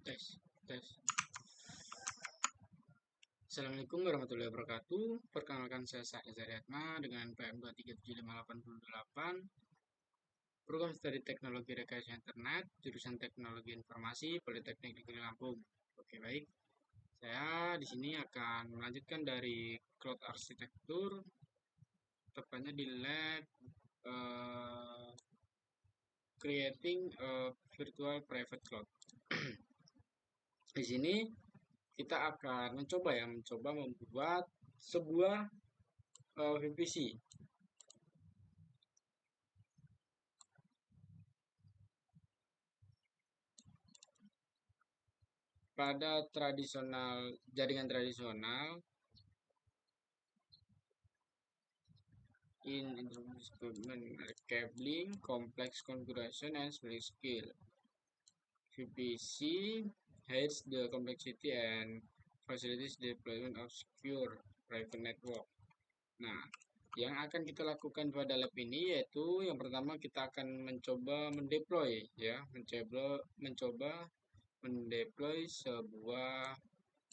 Tes, tes. Assalamualaikum warahmatullahi wabarakatuh. Perkenalkan saya Sa'id Zaryatma dengan PM 2375888, Program Studi Teknologi Rekayasa Internet, jurusan Teknologi Informasi, Politeknik Negeri Lampung. Oke, baik. Saya di sini akan melanjutkan dari Cloud Architecture, tepatnya di lab Creating a Virtual Private Cloud. Di sini kita akan mencoba membuat sebuah VPC. Pada jaringan tradisional, in equipment cabling, complex configuration, and split skill. VPC hides the complexity and facilities deployment of secure private network. Nah, yang akan kita lakukan pada lab ini yaitu yang pertama kita akan mencoba mendeploy sebuah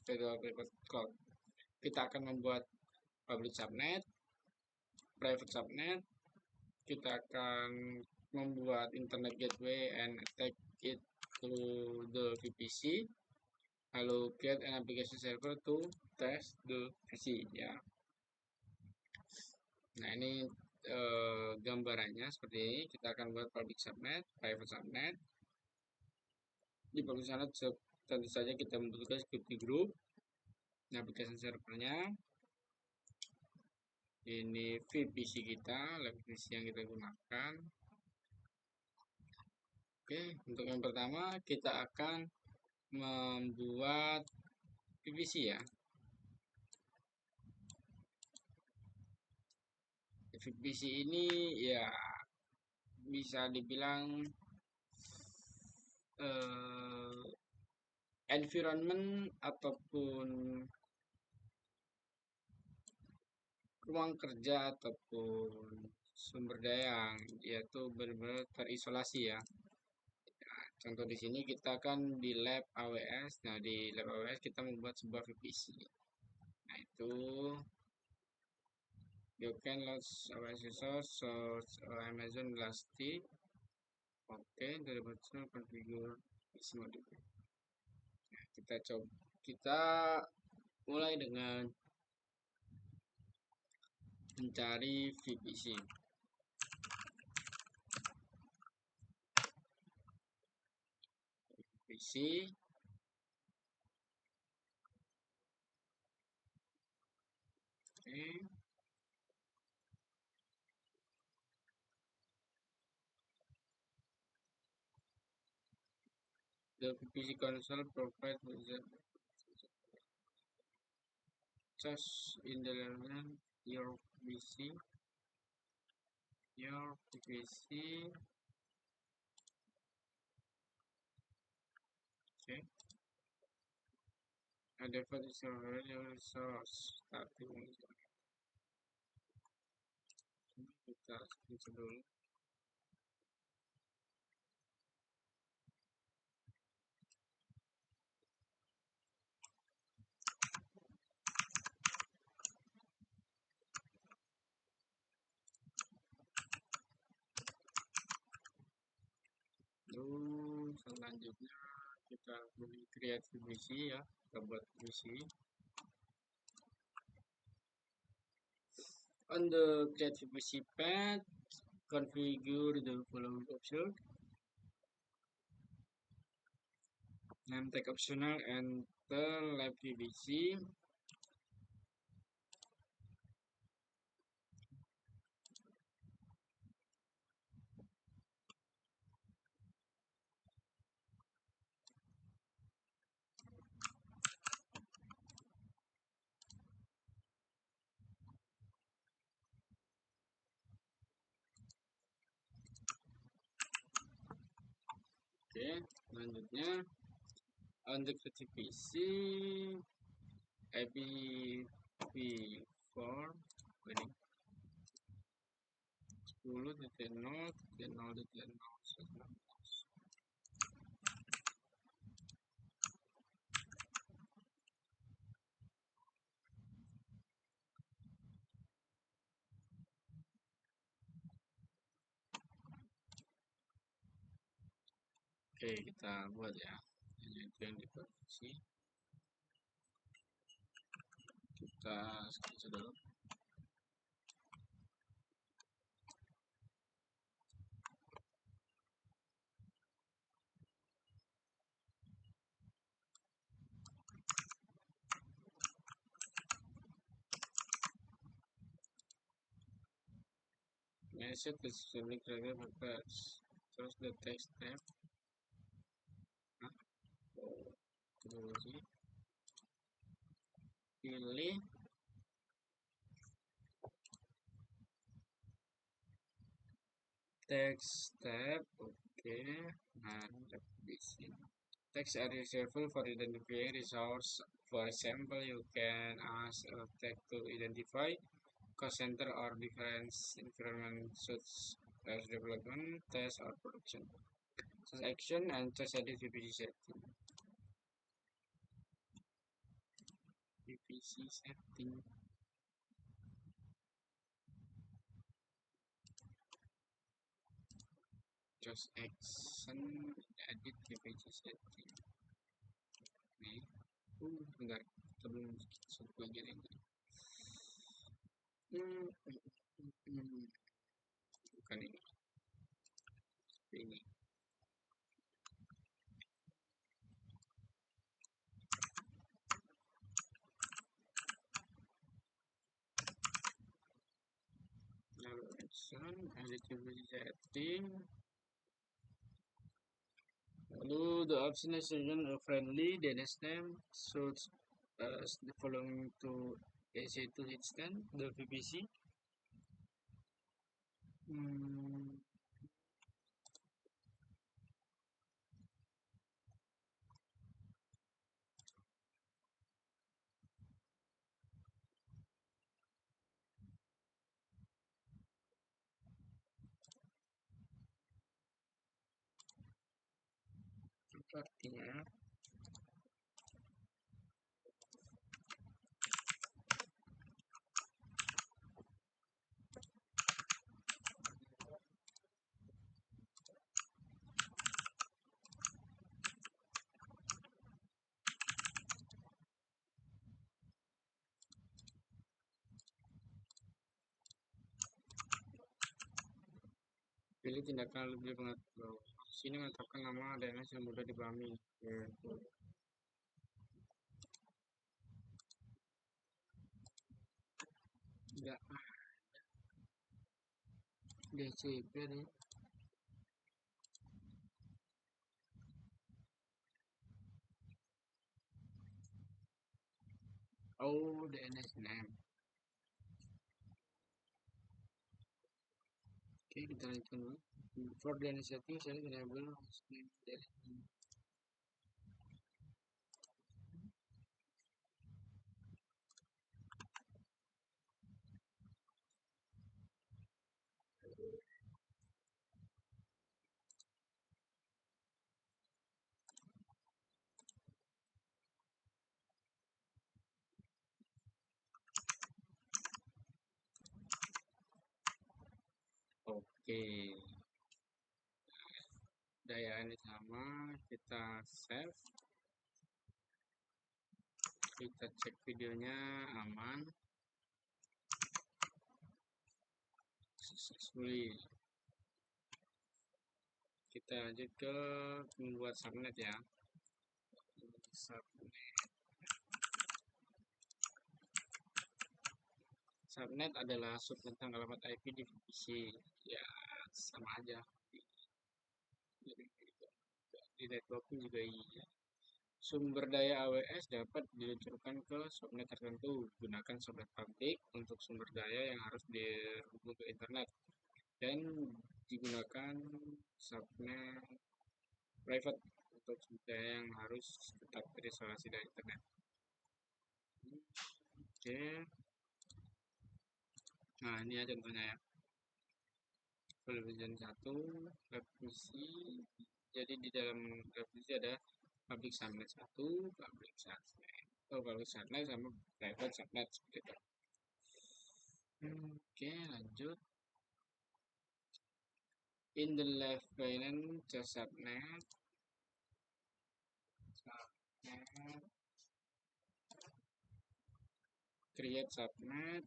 virtual private cloud. Kita akan membuat public subnet, private subnet, kita akan membuat internet gateway and attach it to the VPC, lalu create an application server to test the VPC ya. Nah, ini gambarannya seperti ini. Kita akan buat public subnet, private subnet. Di public subnet tentu saja kita membutuhkan security group. Nah, application servernya ini VPC kita, VPC yang kita gunakan. Oke, untuk yang pertama kita akan membuat VPC ya. VPC ini ya bisa dibilang environment ataupun ruang kerja ataupun sumber daya yang yaitu benar-benar terisolasi ya. Nah, contoh di sini kita kan di lab AWS. Nah, di lab AWS kita membuat sebuah VPC. Nah, itu you can load AWS resource, Amazon Elastic. Oke, dari virtual configure VPC module. Nah, kita mulai dengan mencari VPC. Oke. The VPC console provides just in the element your VPC. Okay. And therefore this is your resource starting. Kita screenshot dulu. Lalu selanjutnya kita create VPC ya, kita buat VPC. On the create VPC path, configure the following option. Name tag optional, enter lab VPC. Oke, selanjutnya on the VPC IPv4 ini 10.0.0.0. Oke, kita buat ya. Hanya itu yang diproduksi. Kita screenshot dulu. Message is public purpose. Terus the text tab. Nah, terus pilih text tab. Oke, nah di sini. Text are useful for identifying resource. For example, you can ask a text to identify cost center or different environment such as development, test, or production. Test action and test edit VPC setting. VPC setting. Test action edit VPC setting. Nih, bentar sebelum masuk bagian ini. Bukan ini. Lalu action edit VPC setting. Lalu the option is a friendly DNS name should the following to EC2 extend the VPC. Artinya pilih tindakan lebih mengatur. Sini menetapkan nama DNS yang mudah dipahami. Enggak DCP nih. Oh, DNS name. Oke, kita lanjutkan dulu. For DNS setting, saya enable hostname DNS name. Oke, daya ini sama, kita save, kita cek videonya aman, successfully. Kita lanjut ke membuat subnet ya. Subnet adalah sub tentang alamat IP di VPC. Ya, sama aja. Di networking juga iya. Sumber daya AWS dapat diluncurkan ke subnet tertentu. Gunakan subnet publik untuk sumber daya yang harus dihubung ke internet. Dan digunakan subnet private untuk sumber daya yang harus tetap terisolasi dari internet. Oke. Nah, ini ya contohnya ya. Version 1, revisi. Jadi di dalam revisi ada public subnet 1, public subnet. Public subnet sama private subnet seperti itu. Oke, lanjut. In the left panel, just subnet. create subnet,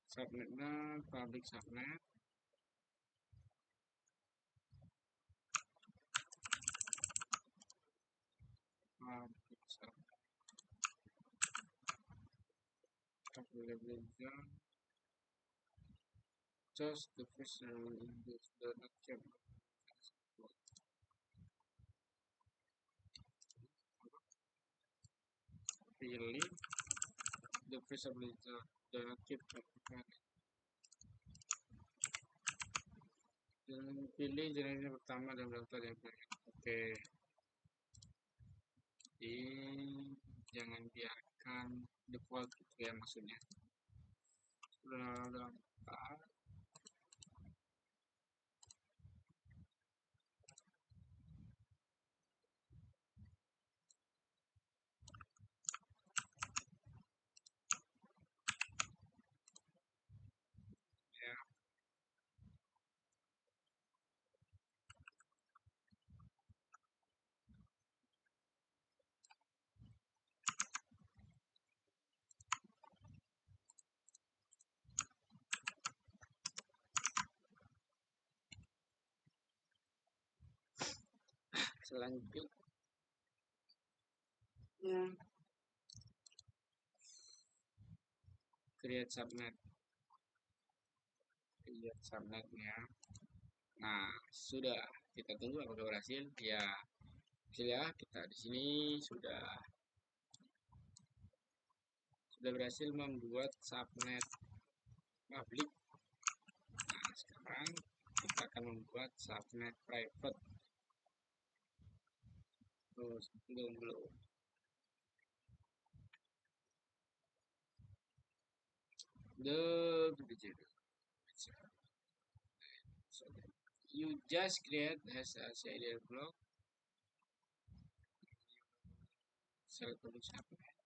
subnetnya public subnet, public subnet available zone, just the first in this the not kept really the first ability the not keep dan pilih jenis pertama dan daftar yang banyak. Oke, jadi jangan biarkan default gitu ya maksudnya. Sudah daftar ya. Selanjutnya create subnet, subnetnya. Nah, sudah kita tunggu apakah berhasil. Ya, hasil ya, kita di sini sudah berhasil membuat subnet public. Nah, sekarang kita akan membuat subnet private. Terus belum. So you just create as a serial block, select subnet,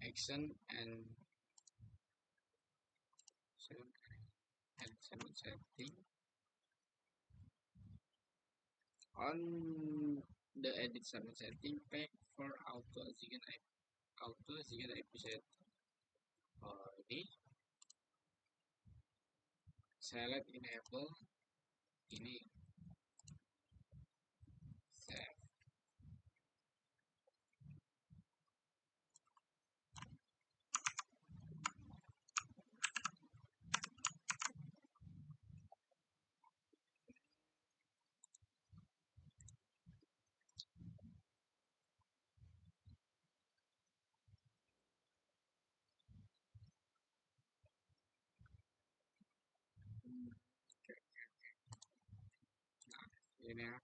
action and setting on the edit subnet setting pack for auto execute episode. Ini select enable ini save. Ini ya,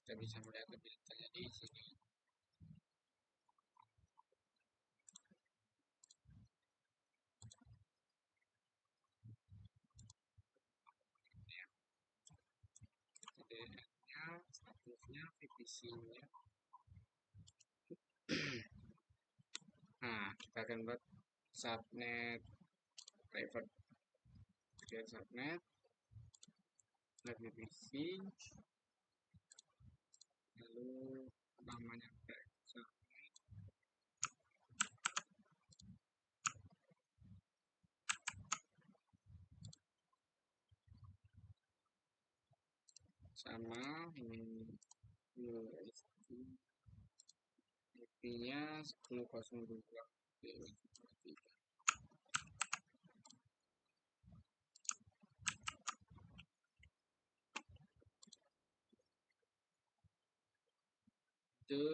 kita bisa melihat lebih detailnya di sini. DN-nya, statusnya, VPC-nya. Nah, kita akan buat subnet private, create subnet, VPC, lalu namanya private sama ini IP-nya 10.02. The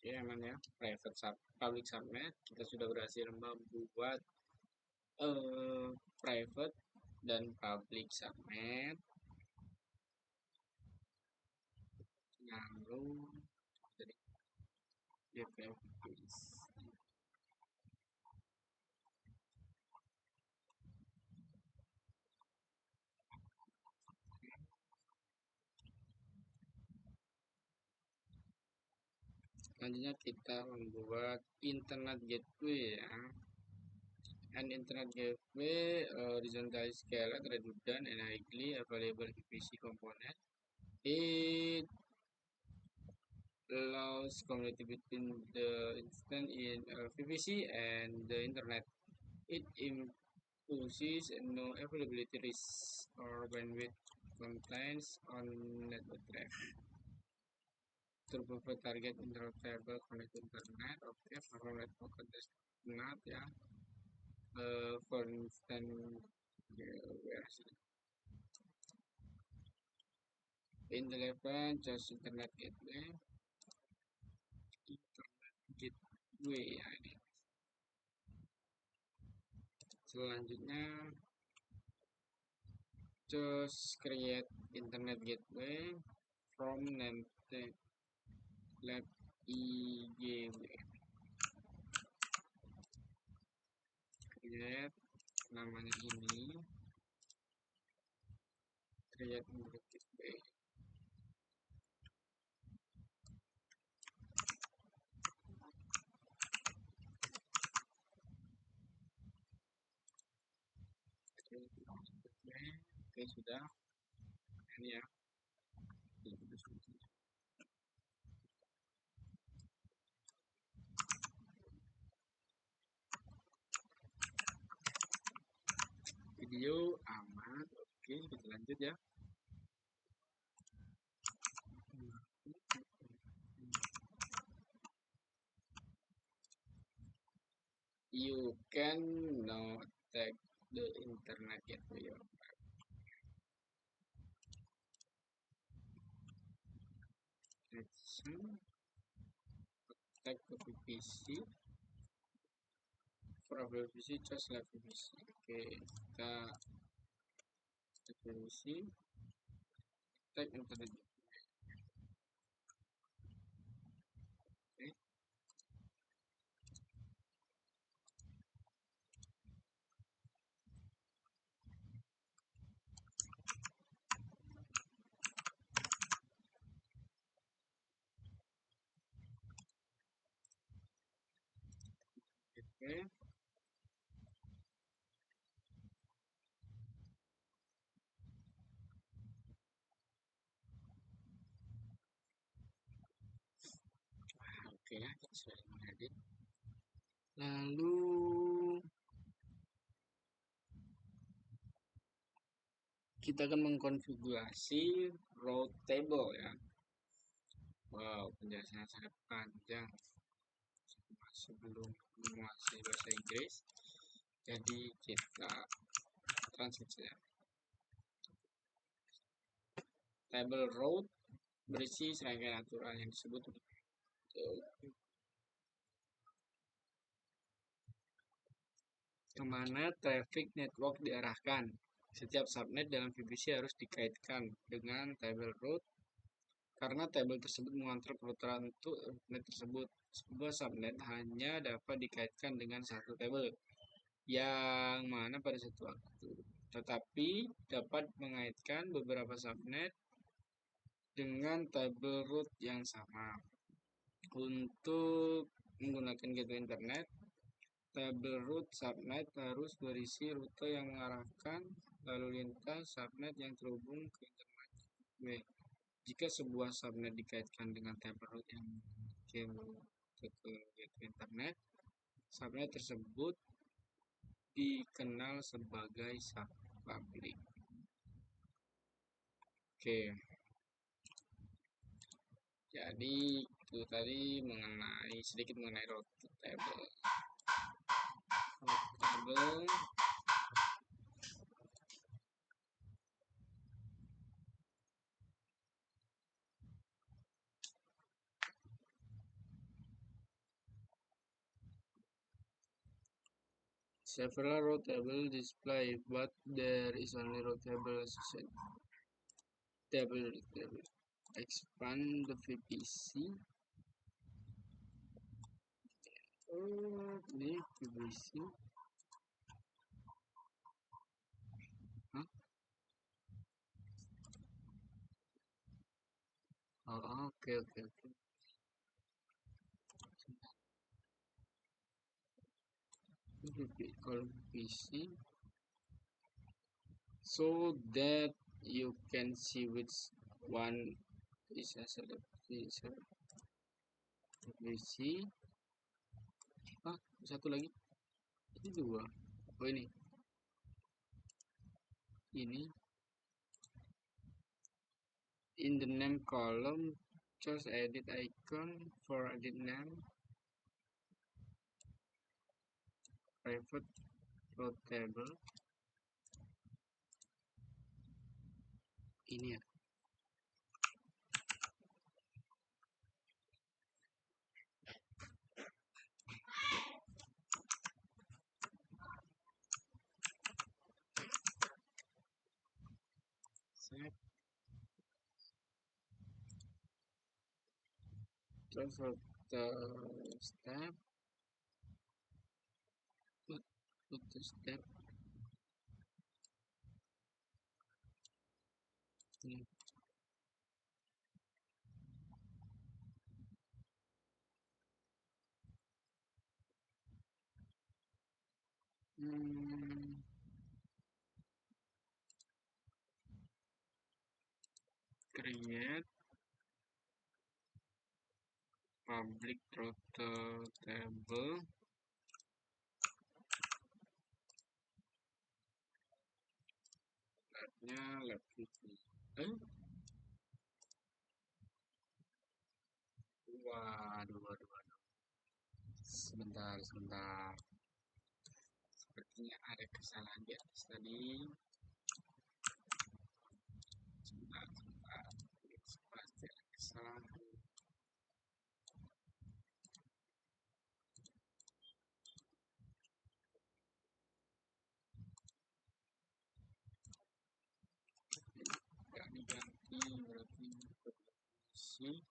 Oke, aman ya. Public subnet kita sudah berhasil membuat private dan public subnet. Lalu jadi DPFPs. Selanjutnya kita membuat internet gateway ya. An internet gateway horizontally scaled, redundant, and highly available VPC component. It allows community between the instance in VPC and the internet. It imposes no availability risk or bandwidth constraints on network traffic. To provide target interruptible connected internet, okay, for network internet ya. For instance, where is it? In the left just internet gateway ya ini. Selanjutnya just create internet gateway from nameplate lab igw. Create namanya ini, create internet gateway. Oke, sudah. Ini ya. Video aman. Oke, kita lanjut ya. You can now take the internet gateway. Action, attack the VPC. For VPC, just like VPC. Oke, kita attack VPC, attack internet. Oke. Oke ya, kita sudah mengedit. Lalu kita akan mengkonfigurasi route table ya. Wow, penjelasannya sangat panjang sebelum menguasai bahasa Inggris. Jadi kita translate ya. Table route berisi serangkaian aturan yang disebut kemana traffic network diarahkan. Setiap subnet dalam VPC harus dikaitkan dengan table route karena tabel tersebut mengontrol peraturan untuk subnet tersebut. Sebuah subnet hanya dapat dikaitkan dengan satu tabel yang mana pada satu waktu, tetapi dapat mengaitkan beberapa subnet dengan tabel route yang sama. Untuk menggunakan gateway internet, tabel route subnet harus berisi rute yang mengarahkan lalu lintas subnet yang terhubung ke internet gateway. Jika sebuah subnet dikaitkan dengan tabel route yang ke gateway internet, subnet tersebut dikenal sebagai subpublic. Oke. Jadi itu tadi sedikit mengenai route table. Route table Several row table display, but there is only row table associated. Table. Expand the VPC. Oh, ini VPC. Hah? Oh, oke. Kalau VPC, so that you can see which one is a VPC. Satu lagi. Ini dua. Oh, ini in the name column, choose edit icon for edit name, private row table. Ini ya. Set. Terus the step. Put the step. Ini. Create public throttle table. Labnya lab Waduh. Sebentar. Sepertinya ada kesalahan di atas tadi. Sebentar. Pasti ada kesalahan. Gak diganti berarti posisi.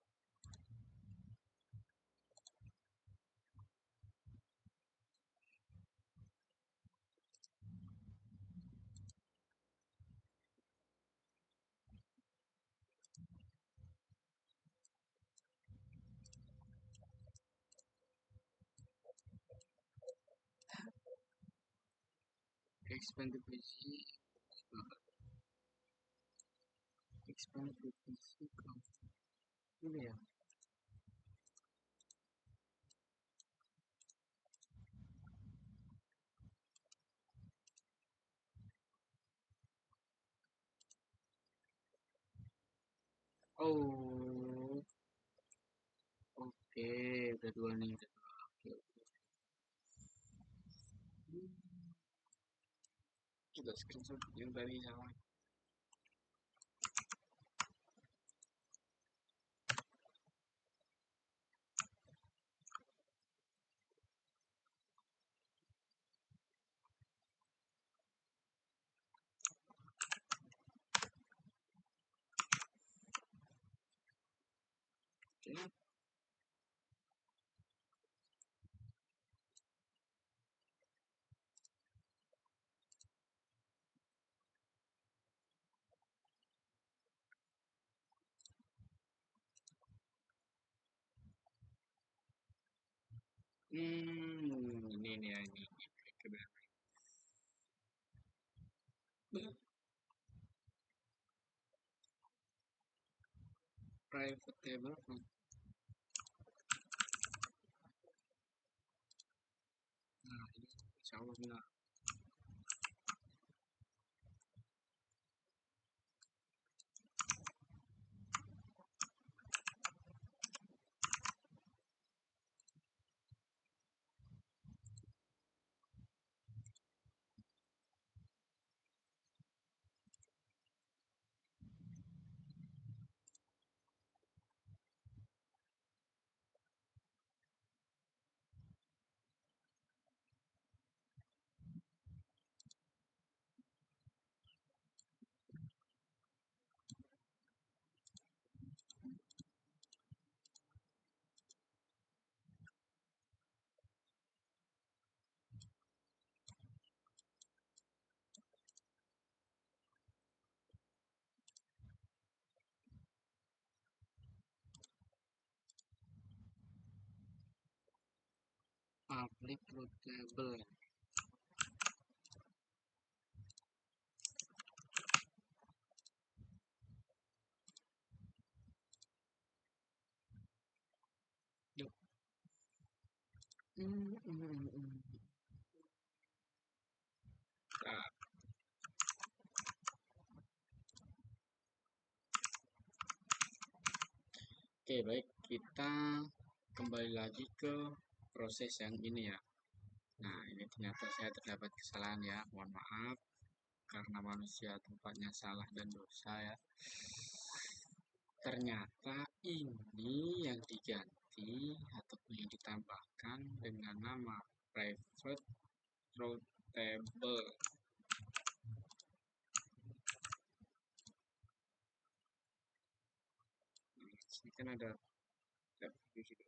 Expand the PC. Expand the PC. Ini ya. Oh, oke, udah dua nih. Oke. Udah screenshot yang tadi sama. Oke. Ini ya ini. Private table. Nah, ini insya Allah benar. public routable. Yuk. Nah, oke, baik, kita kembali lagi ke proses yang ini ya. Nah, ini ternyata saya terdapat kesalahan ya, mohon maaf karena manusia tempatnya salah dan dosa ya. Ternyata ini yang diganti ataupun yang ditambahkan dengan nama private routable. Nah, sini kan ada tab di situ.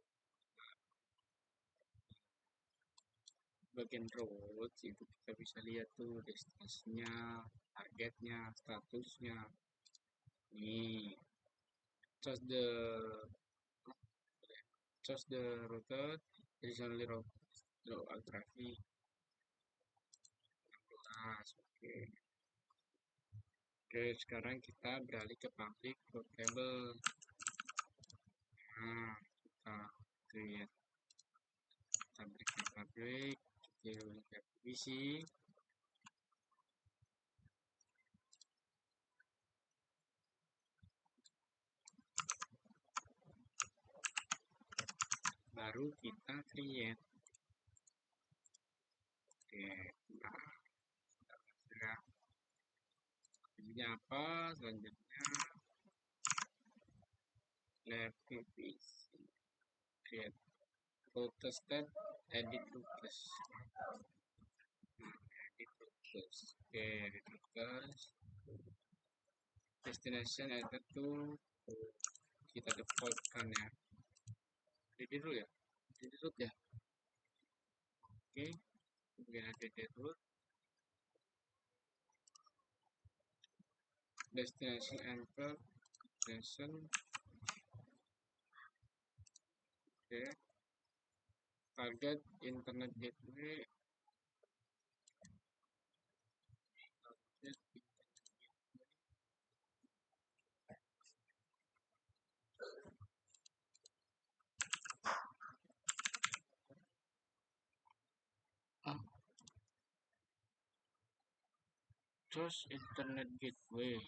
Bagian road itu kita bisa lihat tuh destinasinya, targetnya, statusnya. Nih, choose the route originally route traffic. Oke. Oke, sekarang kita beralih ke public routable. Nah, kita create public, kita isi. Baru kita create. Oke, nah, sudah. Ini apa? Selanjutnya left PVC. Create route state, edit routes. Edit routes. Oke, edit routes. Destination ada tuh kita defaultkan ya. Jadi dulu ya. Jadi route ya. Oke, kemudian ada edit route. Destination enter destination. Oke, target internet gateway. Choose internet gateway.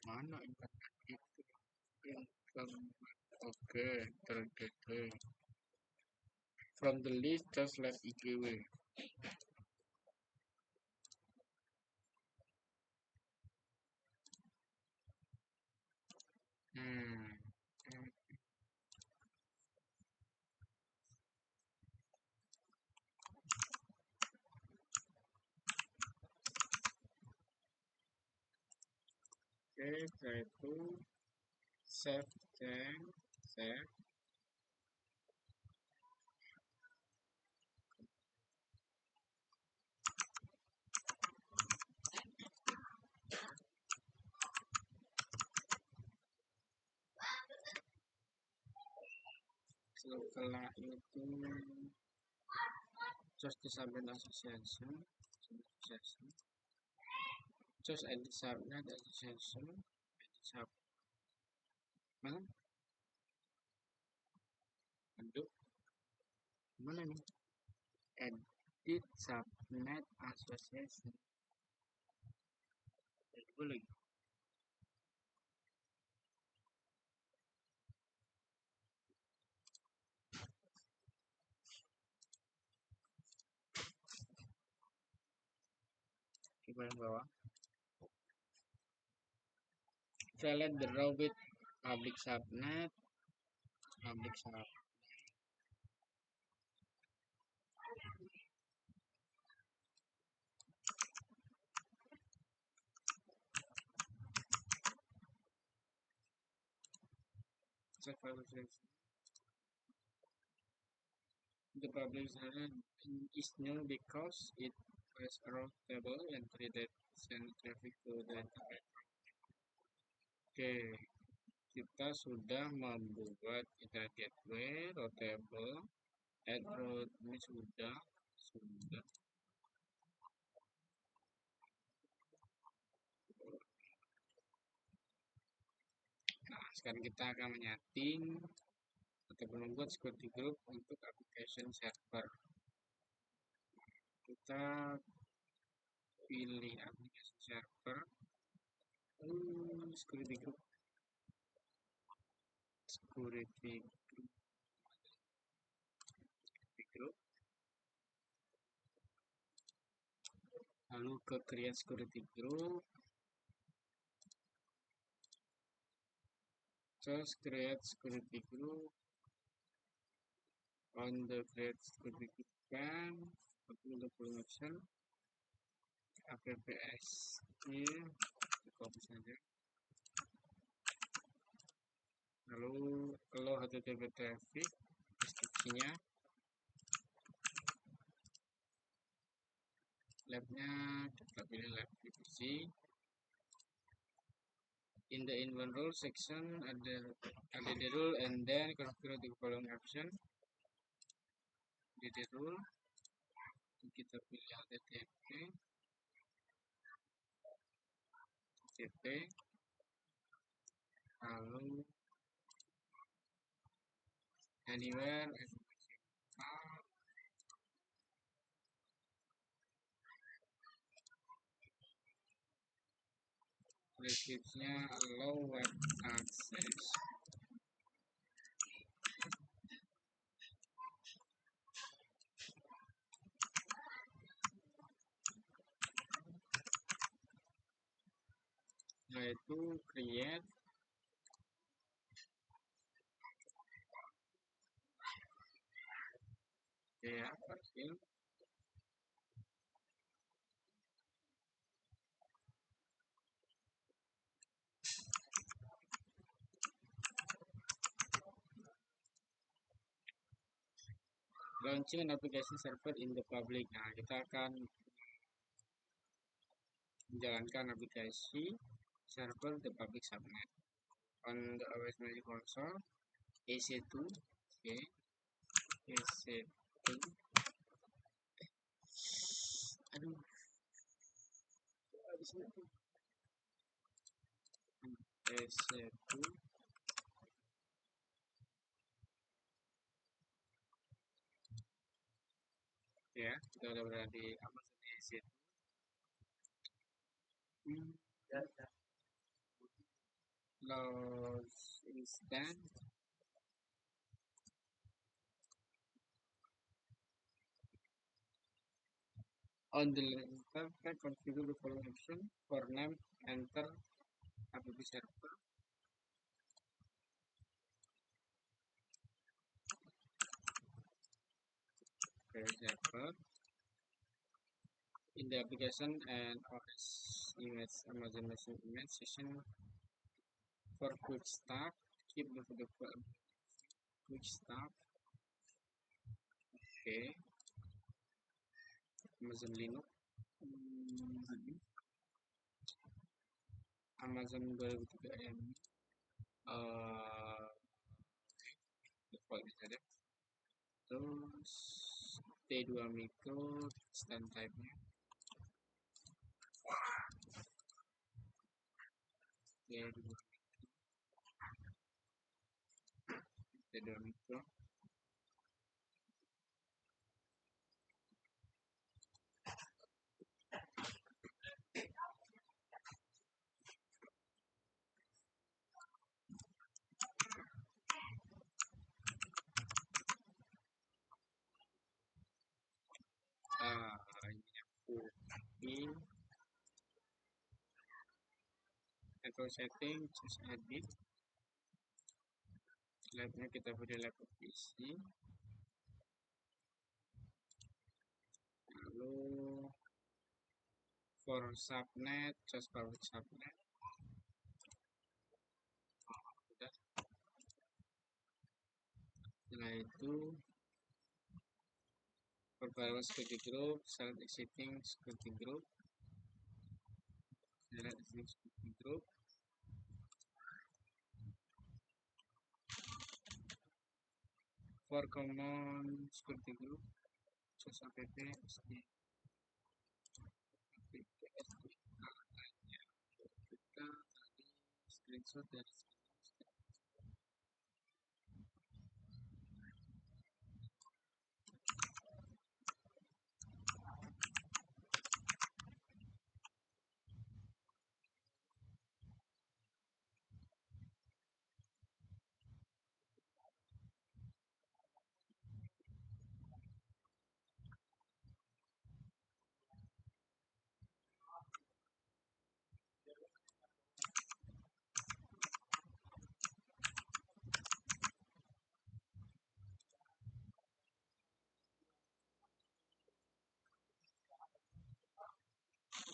Mana internet gateway? Oke, internet gateway. From the list, just select gateway. Oke, setelah itu save change, save. Setelah itu choose the subnet association, choose edit subnet association, edit sub. Mana? Aduh, mana nih? Edit subnet association. Coba lagi. Coba yang bawah. Select the row with public subnet, public subnet. The public subnet is new because it has a route table entry that send traffic to the internet. Oke, kita sudah membuat internet gateway route table add root ini sudah. Nah, sekarang kita akan menyeting ataupun membuat security group untuk application server. Kita pilih application server, security group, lalu ke create security group, just create security group. On the create security group can apply the permission apps ini copy saja, lalu kalau http traffic deskripsinya labnya kita pilih lab PVC. In the inbound rule section ada the rule and then configure the following option. Di rule kita pilih http lalu anywhere deskripsinya allow web access. Yaitu create ya hasil launching an application server in the public. Nah, kita akan menjalankan aplikasi server the public subnet on the OS Magic Console EC2. Okay, EC2. Aduh, EC2. Ya, kita udah berada di Amazon EC2. Load instance. On the left, configure the following option for name, enter app server. Okay, server. In the application and OS image, Amazon Machine image session for quick start, keep the quick start. Okay. Amazon Linux. Amazon 2003 M. Default saja. Terus T2 micro stand type-nya. T2 micro. Ini atau setting just edit. Labnya kita beri lab PC. Lalu for subnet just public subnet. Sudah. Setelah itu for firewall security group, select exiting security group. Select exiting security group. for common security group, just app sd kita tadi screenshot dari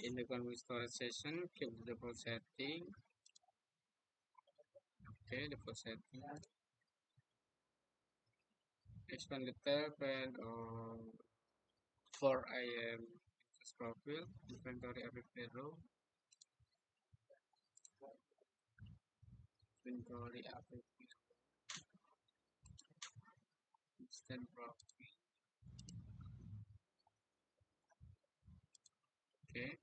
in the config storage session, keep the default setting. Okay, default setting. Expand the tab and for IAM access profile, inventory every row, inventory every instant profile. Okay.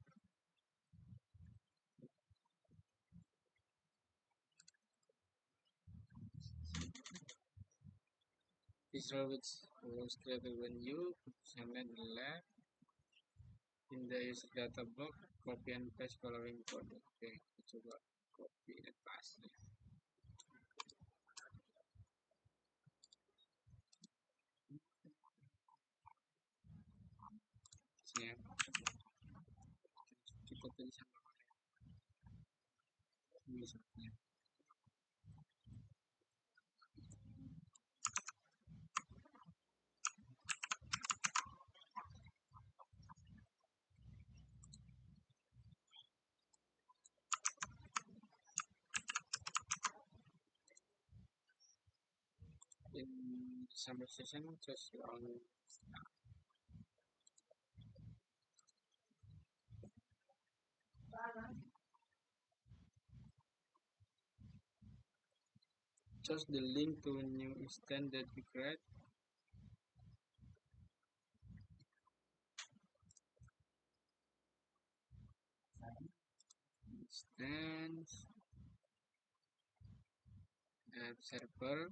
This row which was created when you select the left in the user data block, copy and paste following code. Okay, kita coba copy dan paste. Sini ya. Kita tadi sama misalnya. In summer session, just on just the link to a new instance that you create. Instance app server.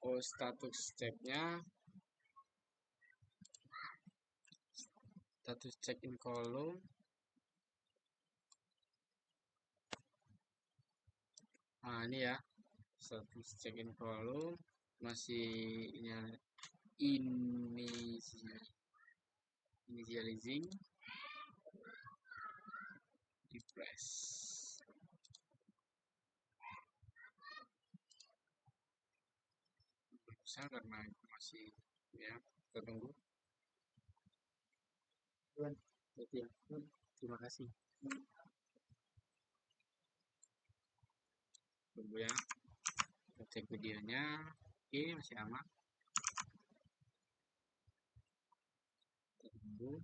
Oh, status checknya, status check in column. Nah, ini ya, status check in column masih initializing, refresh. Bisa karena masih ya, kita tunggu. Ya, terima kasih. Tunggu ya, kita cek videonya. Oke, masih aman. Kita tunggu.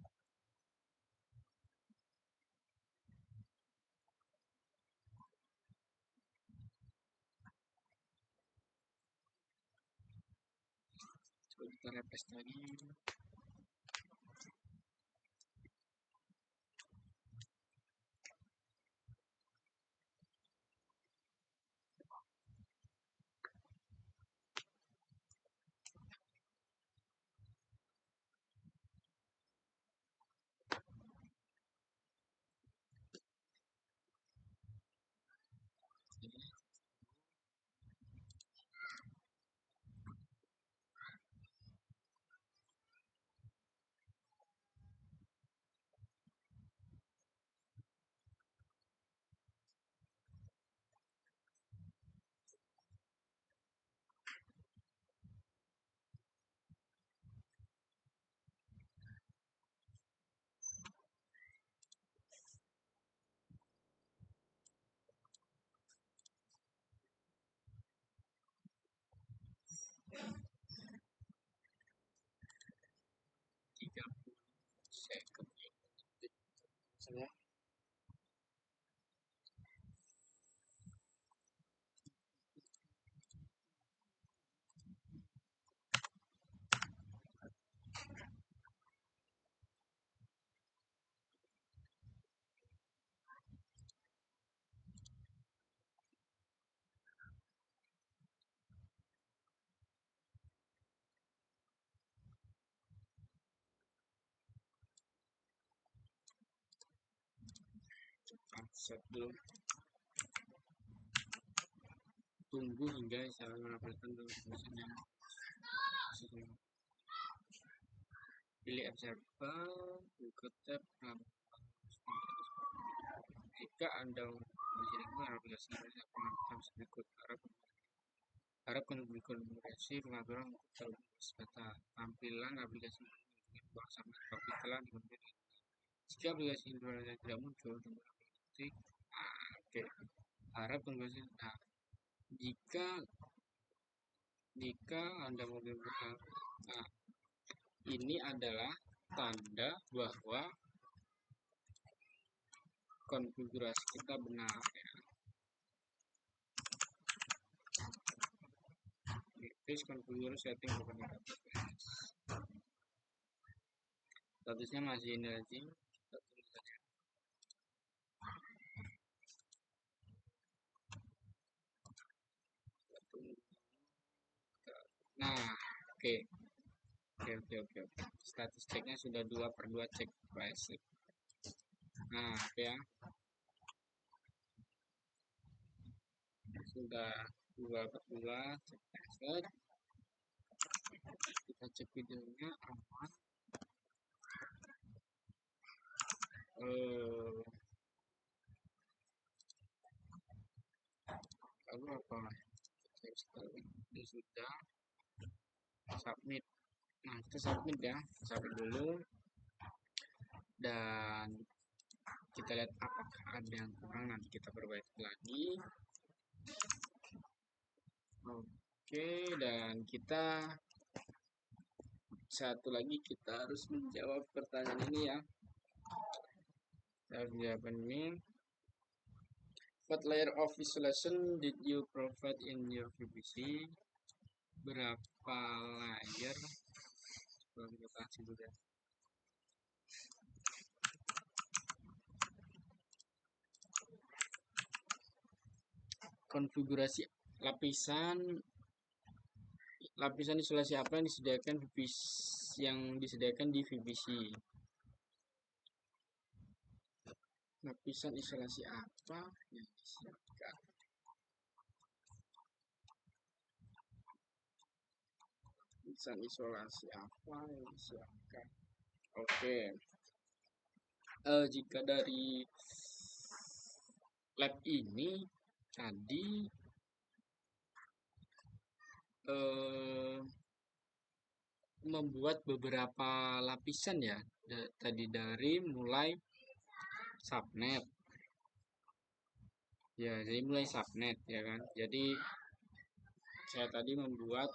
Coba kita refresh lagi. set dulu, tunggu hingga saya menampilkan tulisan yang sesuai. Pilih observer, buka tab. Jika Anda mengirimkan aplikasi berikut, harap konfigurasi pengaturan untuk data tampilan aplikasi menunjukkan bahwa sama topik telah dikonfigurasi. Jika aplikasi informasi tidak muncul, ketik oke. Harap konfigurasi. Nah, jika Anda menggunakan, nah, ini adalah tanda bahwa konfigurasi kita benar ya. Please configure setting open database. Statusnya masih ini aja. Kita tulis saja. Nah, oke. Status ceknya sudah 2/2 cek basic. Nah, oke ya. Sudah 2/2 cek basic. Kita cek videonya aman. Lalu apa? Ini sudah submit. Nah, kita submit ya. Submit dulu. Dan kita lihat apakah ada yang kurang, nanti kita perbaiki lagi. Oke, dan kita satu lagi kita harus menjawab pertanyaan ini ya. Jawaban ini, what layer of visualization did you provide in your VPC? Berapa layer? Coba kita kasih dulu ya. Konfigurasi lapisan isolasi apa yang disediakan di VPC? Lapisan isolasi apa yang disiapkan? Lapisan isolasi apa yang disiapkan? Oke. Jika dari lab ini tadi membuat beberapa lapisan ya, tadi dari mulai subnet ya, jadi mulai subnet ya kan. Jadi saya tadi membuat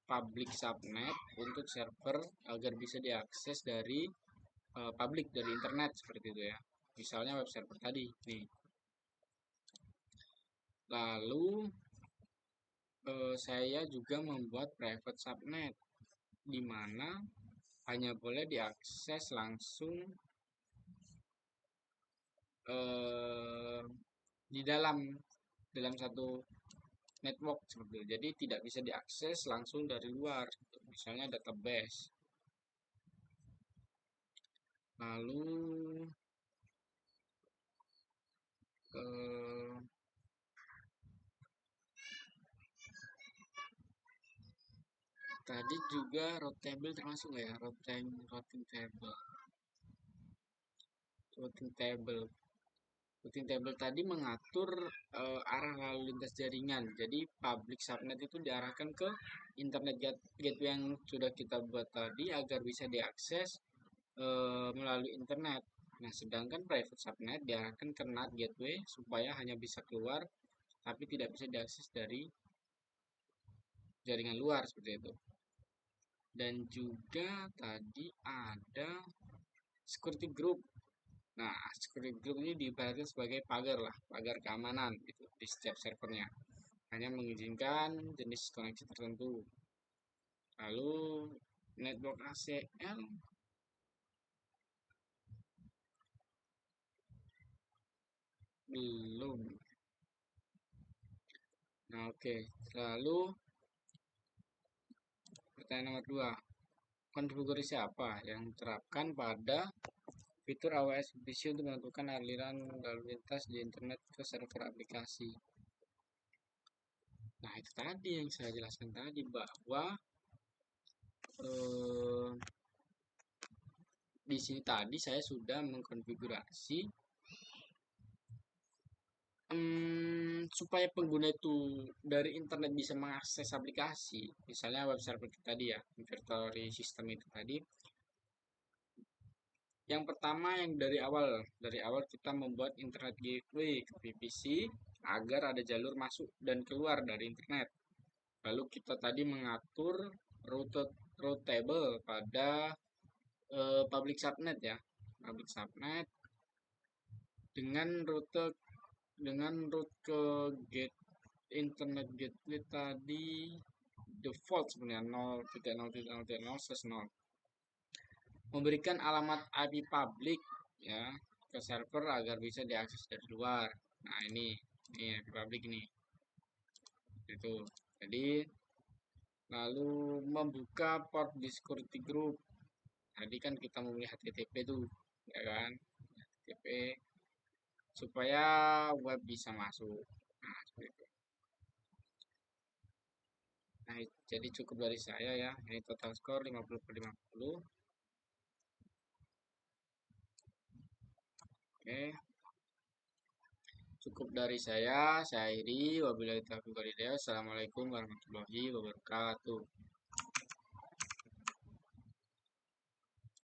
public subnet untuk server agar bisa diakses dari publik dari internet seperti itu ya. Misalnya web server tadi nih. Lalu saya juga membuat private subnet di mana hanya boleh diakses langsung di dalam satu network seperti itu. Jadi tidak bisa diakses langsung dari luar, misalnya database. Lalu tadi juga route table termasuk nggak ya? Routing table tadi mengatur arah lalu lintas jaringan. Jadi public subnet itu diarahkan ke internet gateway yang sudah kita buat tadi agar bisa diakses melalui internet. Nah, sedangkan private subnet diarahkan ke NAT gateway supaya hanya bisa keluar tapi tidak bisa diakses dari jaringan luar seperti itu. Dan juga tadi ada security group. Nah, security group ini diibaratkan sebagai pagar keamanan gitu di setiap servernya. Hanya mengizinkan jenis koneksi tertentu. Lalu network ACL belum. Nah, oke. Lalu pertanyaan nomor 2. Konfigurasi apa yang diterapkan pada Fitur AWS VPC untuk menentukan aliran lalu lintas di internet ke server aplikasi. Nah, itu tadi yang saya jelaskan tadi bahwa eh, di sini tadi saya sudah mengkonfigurasi supaya pengguna itu dari internet bisa mengakses aplikasi, misalnya web server itu tadi ya, inventory system itu tadi. Yang pertama yang dari awal kita membuat internet gateway ke VPC agar ada jalur masuk dan keluar dari internet. Lalu kita tadi mengatur rute route table pada public subnet ya, public subnet dengan rute ke gate internet gateway tadi default sebenarnya 0.0.0.0/0, memberikan alamat IP publik ya ke server agar bisa diakses dari luar. Nah, ini IP publik ini. Itu. Jadi lalu membuka port di security group. Tadi kan kita memilih HTTP tuh, ya kan? HTTP supaya web bisa masuk. Nah, seperti itu. Nah, jadi cukup dari saya ya. Ini total skor 50/50. Oke, cukup dari saya akhiri. Wabillahi taufiq wal hidayah. Assalamualaikum warahmatullahi wabarakatuh.